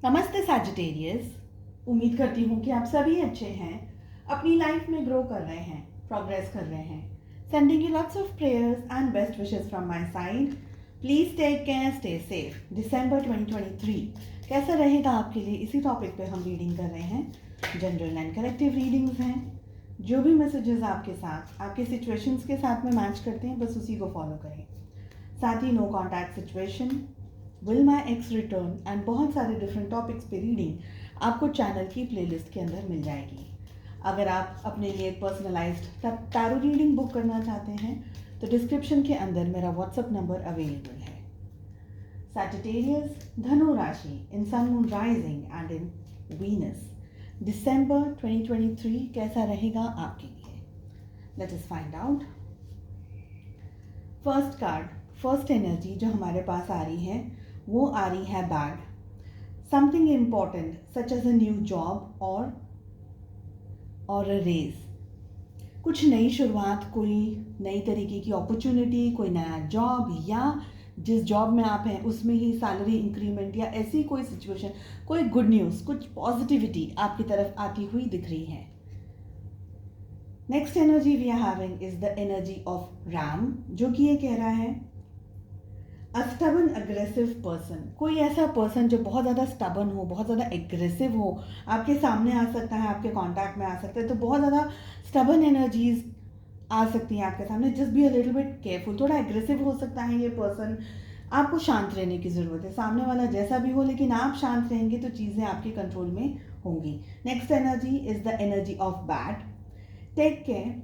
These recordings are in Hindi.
नमस्ते सैजिटेरियस। उम्मीद करती हूँ कि आप सभी अच्छे हैं, अपनी लाइफ में ग्रो कर रहे हैं, प्रोग्रेस कर रहे हैं। Sending you lots of prayers and best wishes from my side. Please take care, stay safe. दिसंबर 2023 कैसा रहेगा आपके लिए, इसी टॉपिक पे हम रीडिंग कर रहे हैं। जनरल एंड कलेक्टिव रीडिंग्स हैं। जो भी मैसेजेस आपके साथ, आपके सिचुएशंस के साथ में मैच करते हैं, बस उसी को फॉलो करें। साथ ही no contact situation, will my ex return and बहुत सारे डिफरेंट टॉपिक्स पे रीडिंग आपको चैनल की प्लेलिस्ट के अंदर मिल जाएगी। अगर आप अपने लिए पर्सनलाइज्ड टैरो रीडिंग बुक करना चाहते हैं तो डिस्क्रिप्शन के अंदर मेरा व्हाट्सएप नंबर अवेलेबल है। सैजिटेरियस, धनु राशि, in sun moon rising and in Venus, दिसंबर 2023 कैसा रहेगा आपके लिए? Let us find out. First card, first energy जो हमारे पास आ रही है वो आ रही है bag. Something important such as a new job और अ रेज। कुछ नई शुरुआत, कोई नई तरीके की अपॉर्चुनिटी, कोई नया जॉब, या जिस जॉब में आप हैं उसमें ही सैलरी इंक्रीमेंट, या ऐसी कोई सिचुएशन, कोई गुड न्यूज़, कुछ पॉजिटिविटी आपकी तरफ आती हुई दिख रही है। Next energy we are having is the energy of ram, जो कि ये कह रहा है अ स्टबन अग्रेसिव पर्सन। कोई ऐसा पर्सन जो बहुत ज़्यादा स्टबन हो, बहुत ज़्यादा एग्रेसिव हो, आपके सामने आ सकता है, आपके कांटेक्ट में आ सकता है। तो बहुत ज़्यादा स्टबन एनर्जीज आ सकती हैं आपके सामने। Just be a little bit careful. थोड़ा एग्रेसिव हो सकता है ये पर्सन। आपको शांत रहने की ज़रूरत है। सामने वाला जैसा भी हो, लेकिन आप शांत रहेंगे तो चीज़ें आपके कंट्रोल में होंगी। Next energy is the energy of bad. Take care,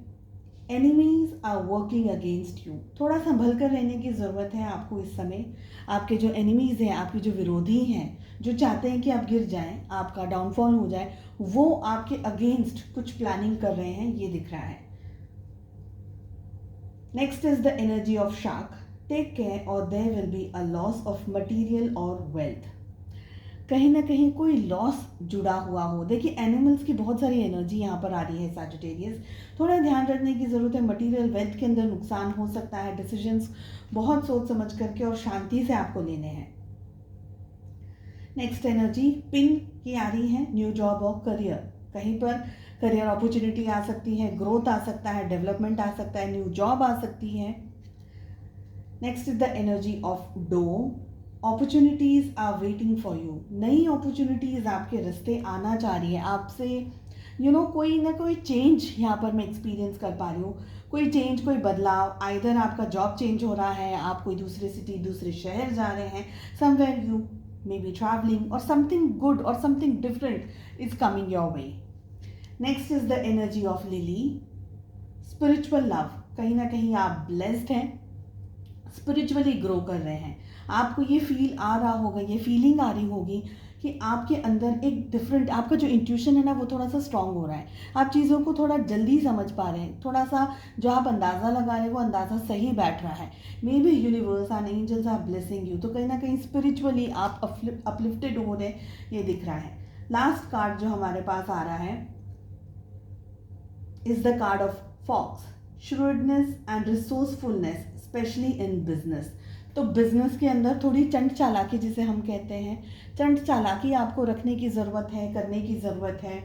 enemies are working against you. थोड़ा संभल कर रहने की ज़रूरत है आपको इस समय। आपके जो एनिमीज़ हैं, आपके जो विरोधी हैं, जो चाहते हैं कि आप गिर जाएं, आपका डाउनफॉल हो जाए, वो आपके अगेंस्ट कुछ प्लानिंग कर रहे हैं, ये दिख रहा है। Next is the energy of shark. Take care और there will be a loss of material और वेल्थ। कहीं ना कहीं कोई लॉस जुड़ा हुआ हो। देखिए, एनिमल्स की बहुत सारी एनर्जी यहाँ पर आ रही है सैजिटेरियस। थोड़ा ध्यान रखने की ज़रूरत है। मटेरियल वेल्थ के अंदर नुकसान हो सकता है। डिसीजंस बहुत सोच समझ करके और शांति से आपको लेने हैं। नेक्स्ट एनर्जी पिन की आ रही है, न्यू जॉब और करियर। कहीं पर करियर अपॉर्चुनिटी आ सकती है, ग्रोथ आ सकता है, डेवलपमेंट आ सकता है, न्यू जॉब आ सकती है। Next is the energy of doe. Opportunities are waiting for you. नई अपॉर्चुनिटीज़ आपके रास्ते आना चाह रही है आपसे। कोई ना कोई चेंज यहाँ पर मैं एक्सपीरियंस कर पा रही हूँ। कोई चेंज, कोई बदलाव। आइदर आपका जॉब चेंज हो रहा है, आप कोई दूसरे सिटी, दूसरे शहर जा रहे हैं, somewhere you may be travelling, और समथिंग गुड और something different is coming your way. Next is the energy of lily, spiritual love. कहीं ना कहीं आप ब्लेस्ड हैं, स्पिरिचुअली ग्रो कर रहे हैं। आपको ये फील आ रहा होगा, ये फीलिंग आ रही होगी कि आपके अंदर एक डिफरेंट, आपका जो इंट्यूशन है ना, वो थोड़ा सा स्ट्रांग हो रहा है। आप चीज़ों को थोड़ा जल्दी समझ पा रहे हैं। थोड़ा सा जो आप अंदाज़ा लगा रहे हैं वो अंदाज़ा सही बैठ रहा है। Maybe universe and angels are blessing you. तो कहीं ना कहीं स्पिरिचुअली आप अपलिफ्टेड हो रहे, ये दिख रहा है। लास्ट कार्ड जो हमारे पास आ रहा है is the card of fox, shrewdness and resourcefulness, specially in business. तो बिजनेस के अंदर थोड़ी चंट चालाकी जिसे हम कहते हैं, चंट चालाकी आपको रखने की ज़रूरत है, करने की ज़रूरत है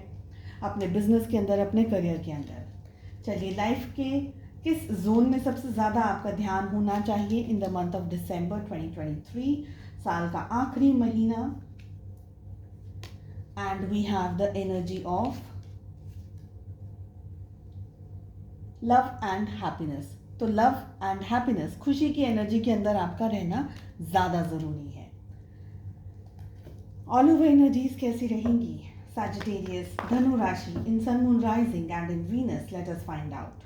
अपने बिजनेस के अंदर, अपने करियर के अंदर। चलिए, लाइफ के किस जोन में सबसे ज़्यादा आपका ध्यान होना चाहिए in the month of December 2023, साल का आखिरी महीना। And we have the energy of love and happiness. तो लव एंड हैप्पीनेस, खुशी की एनर्जी के अंदर आपका रहना ज़्यादा ज़रूरी है। ऑल ओवर एनर्जीज कैसी रहेंगी सैजिटेरियस, धनु राशि, in sun moon rising and in Venus? Let us find out.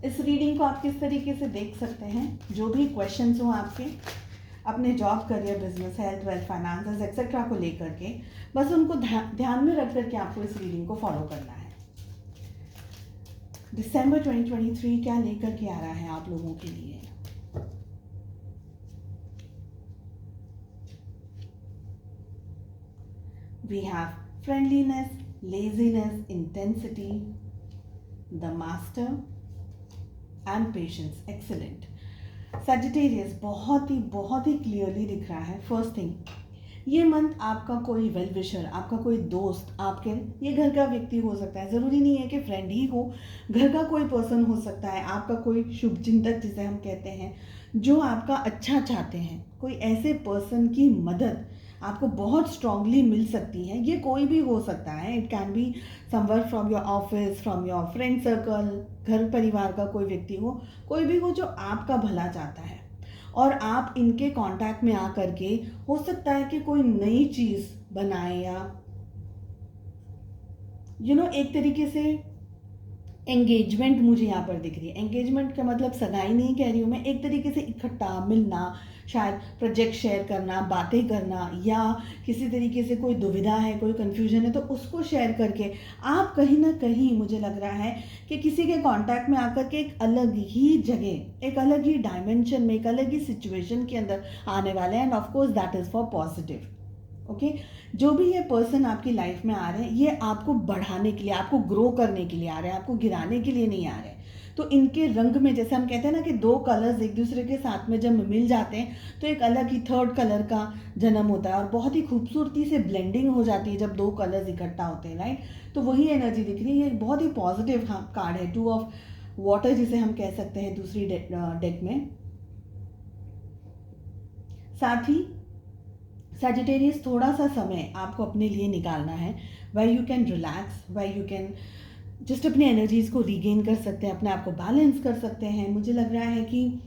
इस रीडिंग को आप किस तरीके से देख सकते हैं? जो भी क्वेश्चंस हो आपके अपने job, career, business, health, wealth, finances etcetera को लेकर के, बस उनको ध्यान में रख करके आपको इस रीडिंग को फॉलो करना है। दिसंबर 2023 क्या लेकर के आ रहा है आप लोगों के लिए? We have friendliness, laziness, intensity, the master and patience. Excellent. Sagittarius बहुत ही क्लियरली दिख रहा है। फर्स्ट थिंग, ये मंथ आपका कोई वेल विशर, आपका कोई दोस्त, आपके ये घर का व्यक्ति हो सकता है, ज़रूरी नहीं है कि फ्रेंड ही हो, घर का कोई पर्सन हो सकता है, आपका कोई शुभ चिंतक जिसे हम कहते हैं, जो आपका अच्छा चाहते हैं। कोई ऐसे पर्सन की मदद आपको बहुत स्ट्रांगली मिल सकती है। ये कोई भी हो सकता है, it can be somewhere from your office, from your friend circle, घर परिवार का कोई व्यक्ति हो, कोई भी हो जो आपका भला चाहता है, और आप इनके कांटेक्ट में आकर के हो सकता है कि कोई नई चीज़ बनाए, या एक तरीके से एंगेजमेंट मुझे यहाँ पर दिख रही है। एंगेजमेंट का मतलब सगाई नहीं कह रही हूँ मैं, एक तरीके से इकट्ठा मिलना, शायद प्रोजेक्ट शेयर करना, बातें करना, या किसी तरीके से कोई दुविधा है, कोई कन्फ्यूजन है तो उसको शेयर करके आप कहीं ना कहीं, मुझे लग रहा है कि किसी के कांटेक्ट में आकर के एक अलग ही जगह, एक अलग ही डायमेंशन में, एक अलग ही सिचुएशन के अंदर आने वाले हैं। End of course that is for positive. Okay, जो भी ये पर्सन आपकी लाइफ में आ रहे हैं, ये आपको बढ़ाने के लिए, आपको ग्रो करने के लिए आ रहे हैं, आपको गिराने के लिए नहीं आ रहे हैं। तो इनके रंग में, जैसे हम कहते हैं ना कि दो कलर्स एक दूसरे के साथ में जब मिल जाते हैं तो एक अलग ही थर्ड कलर का जन्म होता है, और बहुत ही खूबसूरती से ब्लेंडिंग हो जाती है जब दो कलर्स इकट्ठा होते हैं, राइट। तो वही एनर्जी दिख रही है। ये बहुत ही पॉजिटिव कार्ड है, 2 ऑफ वाटर जिसे हम कह सकते हैं दूसरी डेक में। साथ ही सैजिटेरियस, थोड़ा सा समय आपको अपने लिए निकालना है, where you can relax, where you can just अपनी एनर्जीज़ को रीगेन कर सकते हैं, अपने आप को बैलेंस कर सकते हैं। मुझे लग रहा है कि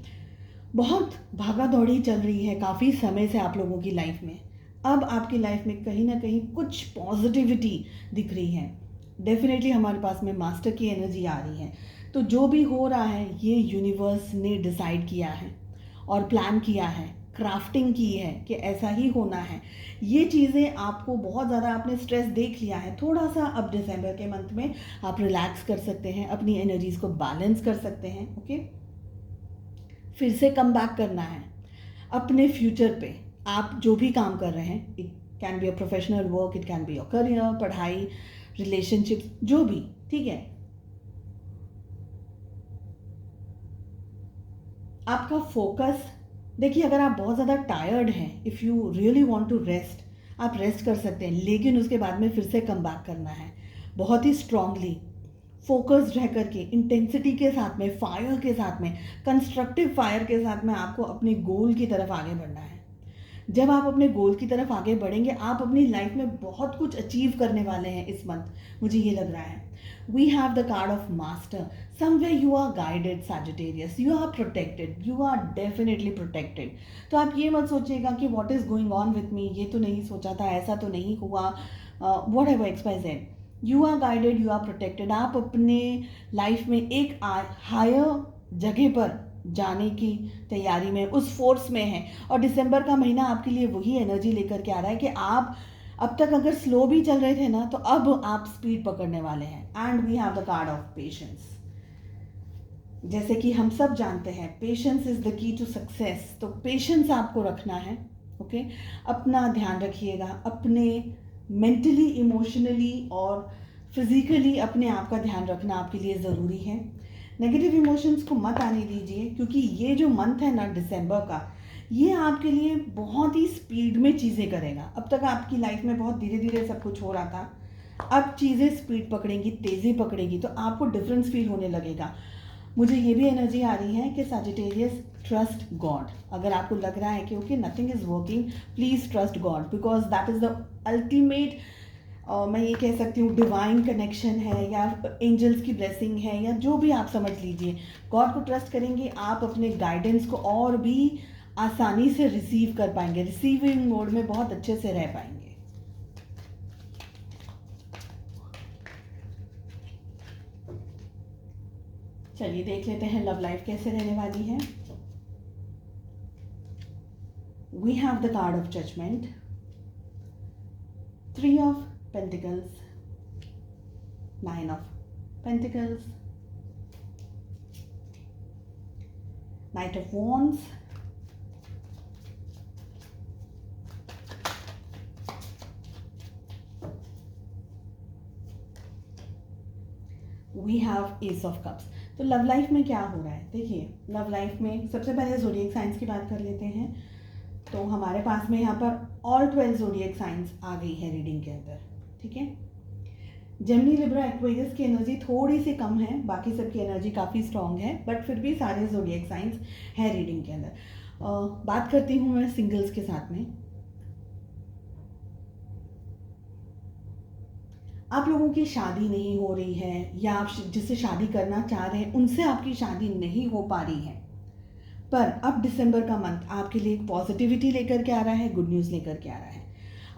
बहुत भागा दौड़ी चल रही है काफ़ी समय से आप लोगों की लाइफ में। अब आपकी लाइफ में कहीं ना कहीं कुछ पॉजिटिविटी दिख रही है। डेफिनेटली हमारे पास में मास्टर की एनर्जी आ रही है। तो जो भी हो रहा है ये यूनिवर्स ने डिसाइड किया है और प्लान किया है, क्राफ्टिंग की है कि ऐसा ही होना है। ये चीज़ें आपको बहुत ज़्यादा, आपने स्ट्रेस देख लिया है, थोड़ा सा अब दिसंबर के मंथ में आप रिलैक्स कर सकते हैं, अपनी एनर्जीज़ को बैलेंस कर सकते हैं। ओके, फिर से कम बैक करना है अपने फ्यूचर पे। आप जो भी काम कर रहे हैं, it can be a professional work, it can be your career, पढ़ाई, रिलेशनशिप, जो भी, ठीक है। आपका फोकस, देखिए अगर आप बहुत ज़्यादा टायर्ड हैं, if you really want to rest, आप रेस्ट कर सकते हैं, लेकिन उसके बाद में फिर से कम बैक करना है बहुत ही स्ट्रांगली, फोकस्ड रह करके, इंटेंसिटी के साथ में, फायर के साथ में, कंस्ट्रक्टिव फायर के साथ में आपको अपने गोल की तरफ आगे बढ़ना है। जब आप अपने गोल की तरफ आगे बढ़ेंगे, आप अपनी लाइफ में बहुत कुछ अचीव करने वाले हैं इस मंथ, मुझे ये लग रहा है। We have the card of master, somewhere you are guided Sagittarius, you are protected, you are definitely protected. तो आप ये मत सोचिएगा कि what is going on with me, ये तो नहीं सोचा था, ऐसा तो नहीं हुआ, whatever X Y Z, you are guided, you are protected. आप अपने लाइफ में एक हायर जगह पर जाने की तैयारी में, उस फोर्स में है। और दिसंबर का महीना आपके लिए वही एनर्जी लेकर के आ रहा है कि आप अब तक अगर स्लो भी चल रहे थे ना, तो अब आप स्पीड पकड़ने वाले हैं। And we have the card of patience. जैसे कि हम सब जानते हैं, patience is the key to success. तो पेशेंस आपको रखना है। ओके, अपना ध्यान रखिएगा, अपने मेंटली, इमोशनली और फिजिकली अपने आप का ध्यान रखना आपके लिए ज़रूरी है। नेगेटिव इमोशंस को मत आने दीजिए, क्योंकि ये जो मंथ है ना दिसंबर का, ये आपके लिए बहुत ही स्पीड में चीज़ें करेगा। अब तक आपकी लाइफ में बहुत धीरे धीरे सब कुछ हो रहा था, अब चीज़ें स्पीड पकड़ेंगी, तेज़ी पकड़ेगी, तो आपको डिफरेंस फील होने लगेगा। मुझे ये भी एनर्जी आ रही है कि सैजिटेरियस, ट्रस्ट गॉड। अगर आपको लग रहा है कि okay nothing is working, please trust God, because that is the ultimate, मैं ये कह सकती हूँ डिवाइन कनेक्शन है, या एंजल्स की ब्लेसिंग है, या जो भी आप समझ लीजिए। गॉड को ट्रस्ट करेंगे, आप अपने गाइडेंस को और भी आसानी से रिसीव कर पाएंगे, रिसीविंग मोड में बहुत अच्छे से रह पाएंगे। चलिए देख लेते हैं लव लाइफ कैसे रहने वाली है। We have the card of judgement, 3 of Pentacles, 9 of Pentacles, Knight of Wands, we have Ace of Cups। तो लव लाइफ में क्या हो रहा है, देखिए लव लाइफ में सबसे पहले ज़ोडिएक साइंस की बात कर लेते हैं। तो हमारे पास में यहाँ पर ऑल 12 ज़ोडिएक साइंस आ गई है रीडिंग के अंदर, ठीक है। जेमिनी, लिब्रा, एक्वेरियस की एनर्जी थोड़ी सी कम है, बाकी सबकी एनर्जी काफ़ी स्ट्रॉन्ग है, बट फिर भी सारे ज़ोडिएक साइंस है रीडिंग के अंदर। बात करती हूँ मैं सिंगल्स के साथ में। आप लोगों की शादी नहीं हो रही है, या आप जिससे शादी करना चाह रहे हैं उनसे आपकी शादी नहीं हो पा रही है, पर अब दिसंबर का मंथ आपके लिए एक पॉजिटिविटी लेकर के आ रहा है, गुड न्यूज़ लेकर के आ रहा है।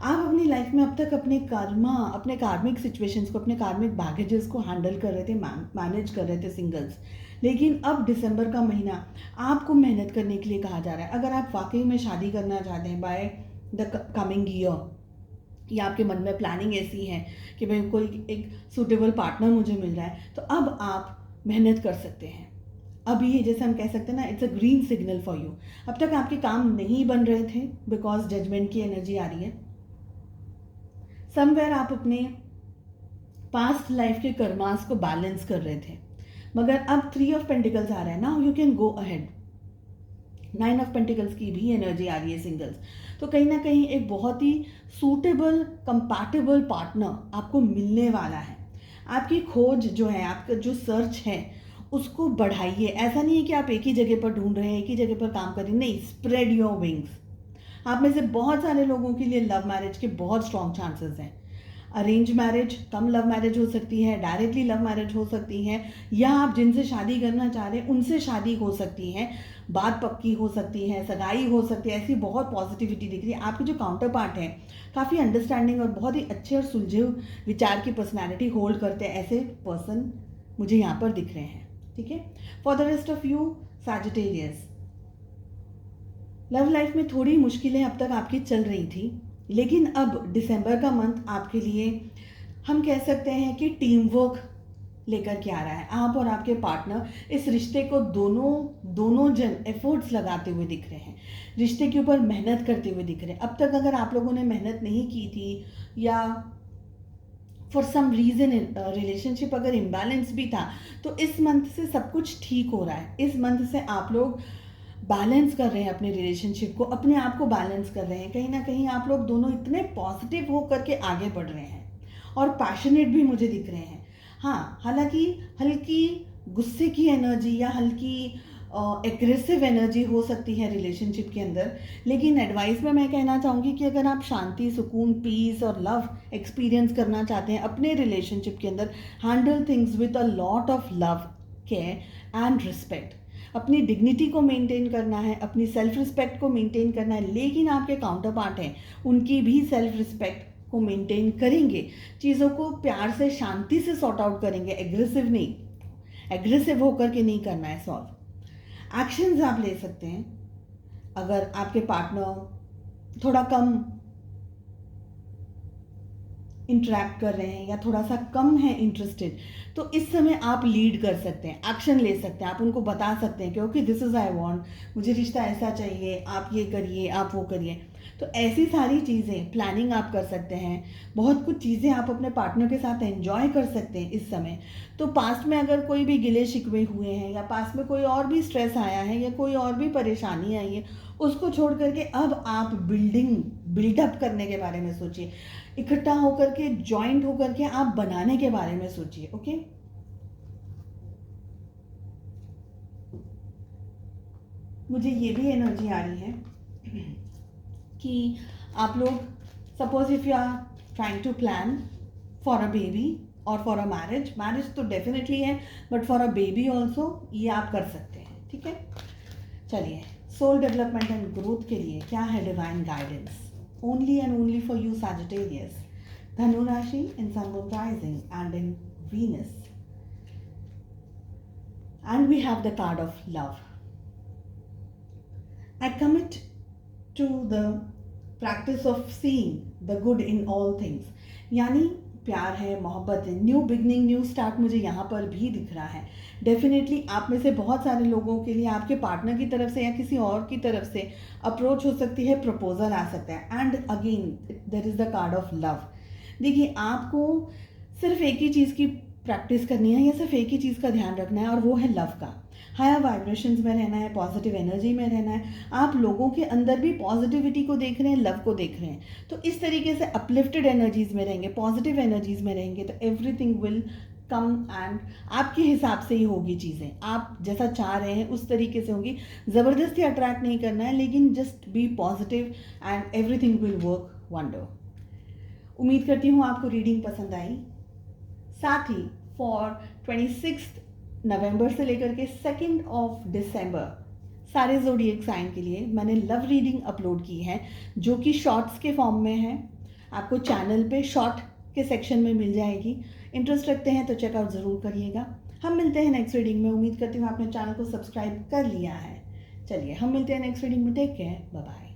आप अपनी लाइफ में अब तक अपने कर्मा, अपने कार्मिक सिचुएशंस को, अपने कार्मिक बैगेजेस को हैंडल कर रहे थे, मैनेज कर रहे थे सिंगल्स, लेकिन अब दिसंबर का महीना आपको मेहनत करने के लिए कहा जा रहा है। अगर आप वाकई में शादी करना चाहते हैं बाय द कमिंग ईयर, या आपके मन में प्लानिंग ऐसी है कि भाई कोई एक सूटेबल पार्टनर मुझे मिल रहा है, तो अब आप मेहनत कर सकते हैं। अभी ये जैसे हम कह सकते हैं ना, it's a green signal for you. अब तक आपके काम नहीं बन रहे थे बिकॉज जजमेंट की एनर्जी आ रही है। समवेयर आप अपने पास्ट लाइफ के कर्मास को बैलेंस कर रहे थे, मगर अब 3 ऑफ पेंटिकल्स आ रहा है, now you can go ahead. 9 of pentacles की भी एनर्जी आ रही है सिंगल्स, तो कहीं ना कहीं एक बहुत ही सूटेबल कंपैटिबल पार्टनर आपको मिलने वाला है। आपकी खोज जो है, आपका जो सर्च है, उसको बढ़ाइए। ऐसा नहीं है कि आप एक ही जगह पर ढूंढ रहे हैं, एक ही जगह पर काम कर रहे हैं, नहीं, स्प्रेड योर विंग्स। आप में से बहुत सारे लोगों के लिए लव मैरिज के बहुत स्ट्रॉन्ग चांसेस हैं। अरेंज मैरिज, कम लव मैरिज हो सकती है, डायरेक्टली लव मैरिज हो सकती है, या आप जिनसे शादी करना चाह रहे हैं उनसे शादी हो सकती है, बात पक्की हो सकती है, सगाई हो सकती है। ऐसी बहुत पॉजिटिविटी दिख रही है। आपके जो काउंटर पार्ट है काफ़ी अंडरस्टैंडिंग और बहुत ही अच्छे और सुलझे विचार की पर्सनैलिटी होल्ड करते हैं, ऐसे पर्सन मुझे यहाँ पर दिख रहे हैं, ठीक है। For the rest of you Sagittarius, love life में थोड़ी मुश्किलें अब तक आपकी चल रही थी, लेकिन अब दिसंबर का मंथ आपके लिए हम कह सकते हैं कि टीम वर्क लेकर के आ रहा है। आप और आपके पार्टनर इस रिश्ते को दोनों जन एफर्ट्स लगाते हुए दिख रहे हैं, रिश्ते के ऊपर मेहनत करते हुए दिख रहे हैं। अब तक अगर आप लोगों ने मेहनत नहीं की थी, या फॉर सम रीज़न रिलेशनशिप अगर इम्बैलेंस भी था, तो इस मंथ से सब कुछ ठीक हो रहा है। इस मंथ से आप लोग बैलेंस कर रहे हैं अपने रिलेशनशिप को, अपने आप को बैलेंस कर रहे हैं। कहीं ना कहीं आप लोग दोनों इतने पॉजिटिव होकर के आगे बढ़ रहे हैं और पैशनेट भी मुझे दिख रहे हैं। हाँ, हालांकि हल्की गुस्से की एनर्जी या हल्की एग्रेसिव एनर्जी हो सकती है रिलेशनशिप के अंदर, लेकिन एडवाइस में मैं कहना चाहूँगी कि अगर आप शांति, सुकून, पीस और लव एक्सपीरियंस करना चाहते हैं अपने रिलेशनशिप के अंदर, handle things with a lot of love, care and respect. अपनी डिग्निटी को मेंटेन करना है, अपनी सेल्फ रिस्पेक्ट को मेंटेन करना है, लेकिन आपके काउंटर पार्ट हैं उनकी भी सेल्फ रिस्पेक्ट को मेंटेन करेंगे। चीज़ों को प्यार से, शांति से सॉर्ट आउट करेंगे, एग्रेसिव नहीं, एग्रेसिव होकर के नहीं करना है सॉल्व। एक्शंस आप ले सकते हैं। अगर आपके पार्टनर थोड़ा कम इंटरेक्ट कर रहे हैं या थोड़ा सा कम है इंटरेस्टेड, तो इस समय आप लीड कर सकते हैं, एक्शन ले सकते हैं। आप उनको बता सकते हैं कि okay this is I want, मुझे रिश्ता ऐसा चाहिए, आप ये करिए, आप वो करिए। तो ऐसी सारी चीज़ें प्लानिंग आप कर सकते हैं। बहुत कुछ चीज़ें आप अपने पार्टनर के साथ एंजॉय कर सकते हैं इस समय। तो पास्ट में अगर कोई भी गिले शिकवे हुए हैं, या पास्ट में कोई और भी स्ट्रेस आया है, या कोई और भी परेशानी आई है, उसको छोड़ करके अब आप बिल्डअप करने के बारे में सोचिए। इकट्ठा होकर के, जॉइंट होकर के आप बनाने के बारे में सोचिए। ओके, मुझे ये भी एनर्जी आ रही है कि आप लोग, suppose if you are trying to plan for a baby और फॉर अ मैरिज तो डेफिनेटली है, but for a baby also ये आप कर सकते हैं, ठीक है। चलिए, सोल डेवलपमेंट एंड ग्रोथ के लिए क्या है divine guidance only and only for you Sagittarius, धनु राशि, in sun moon rising and in Venus. And we have the card of love. I commit to the practice of seeing the good in all things। यानी प्यार है, मोहब्बत है, न्यू बिगनिंग, न्यू स्टार्ट मुझे यहाँ पर भी दिख रहा है। डेफिनेटली आप में से बहुत सारे लोगों के लिए आपके पार्टनर की तरफ से या किसी और की तरफ से अप्रोच हो सकती है, प्रपोजल आ सकता है। And again there is the card of love. देखिए, आपको सिर्फ एक ही चीज़ की प्रैक्टिस करनी है, या सिर्फ एक ही चीज़ का ध्यान रखना है, और वो है लव का। हायर वाइब्रेशंस में रहना है, पॉजिटिव एनर्जी में रहना है। आप लोगों के अंदर भी पॉजिटिविटी को देख रहे हैं, लव को देख रहे हैं, तो इस तरीके से अपलिफ्टेड एनर्जीज में रहेंगे, पॉजिटिव एनर्जीज में रहेंगे, तो एवरीथिंग विल कम एंड आपके हिसाब से ही होगी चीज़ें, आप जैसा चाह रहे हैं उस तरीके से होगी। ज़बरदस्ती अट्रैक्ट नहीं करना है, लेकिन just be positive and everything will work wonder. उम्मीद करती हूँ आपको रीडिंग पसंद आई। साथ ही फॉर 26 नवंबर से लेकर के 2 दिसंबर सारे ज़ोडिएक साइन के लिए मैंने लव रीडिंग अपलोड की है, जो कि शॉर्ट्स के फॉर्म में है। आपको चैनल पे शॉर्ट के सेक्शन में मिल जाएगी। इंटरेस्ट रखते हैं तो चेकआउट ज़रूर करिएगा। हम मिलते हैं नेक्स्ट रीडिंग में। उम्मीद करती हूँ आपने चैनल को सब्सक्राइब कर लिया है। चलिए हम मिलते हैं नेक्स्ट रीडिंग में। Take care, bye bye.